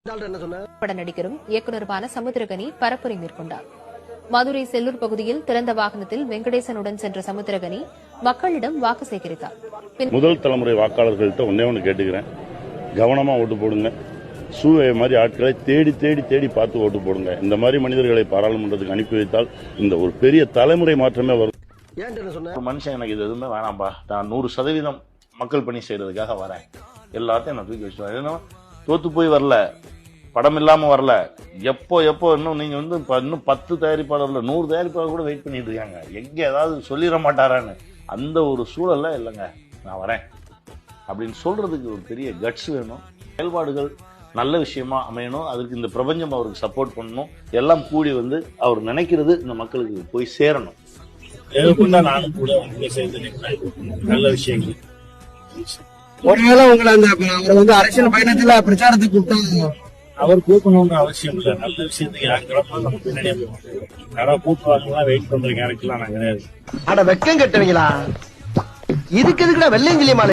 பட நடிகரும் இயக்குநருமான சமுத்திரகனி பரப்புரை மேற்கொண்டார். மதுரை செல்லூர் பகுதியில் திறந்த வாகனத்தில் வெங்கடேசனுடன் சென்ற சமுத்திரகனி மக்களிடம் வாக்கு சேகரித்தார். முதல் தலைமுறை வாக்காளர்கள்ட்ட ஒண்ணு கேட்டுக்கிறேன், கவனமா ஓட்டு போடுங்க. சூவை மாதிரி ஆட்களை தேடி தேடி தேடி பார்த்து ஓட்டு போடுங்க. இந்த மாதிரி மனிதர்களை பாராளுமன்றத்துக்கு அனுப்பி வைத்தால் இந்த ஒரு பெரிய தலைமுறை மாற்றமே வரும். மனுஷன் எனக்கு இது எதுவுமே வேணாம்பா, நான் 100% மக்கள் பணி செய்யறதுக்காக வரேன், எல்லாத்தையும் நான் தூக்கி வச்சுருவேன். தோத்து போய் வரல, படம் இல்லாம வரல. எப்போ இன்னும் நீங்க இன்னும் 10 தயாரிப்பாளர்ல 100 தயாரிப்பாளர் கூட வெயிட் பண்ணிட்டு இருக்காங்க, எங்க ஏதாவது சொல்லிட மாட்டாரான்னு. அந்த ஒரு சூழல்ல இல்லைங்க, நான் வரேன் அப்படின்னு சொல்றதுக்கு ஒரு பெரிய கட்ஸ் வேணும். செயல்பாடுகள் நல்ல விஷயமா அமையணும், அதுக்கு இந்த பிரபஞ்சம் அவருக்கு சப்போர்ட் பண்ணணும். எல்லாம் கூடி அவர் நினைக்கிறது இந்த மக்களுக்கு போய் சேரணும். நானும் கூட நல்ல விஷயங்கள். ஒருவேளை உங்களை அவரை அரசியல் பயணத்துல பிரச்சாரத்துக்கு கூப்பிட்டா அவர் கூட்டணும்னு அவசியம் இல்லை. நல்ல விஷயத்துக்கு யாருக்கெல்லாம் பின்னாடியே யாராவது கூட்டுவாங்களா வெயிட் பண்ற கேரக்டர்லாம் நான் கிடையாது. அட வெக்கம் கட்டுவீங்களா? இதுக்கு எதுக்குடா வெள்ளையங்கிலியமா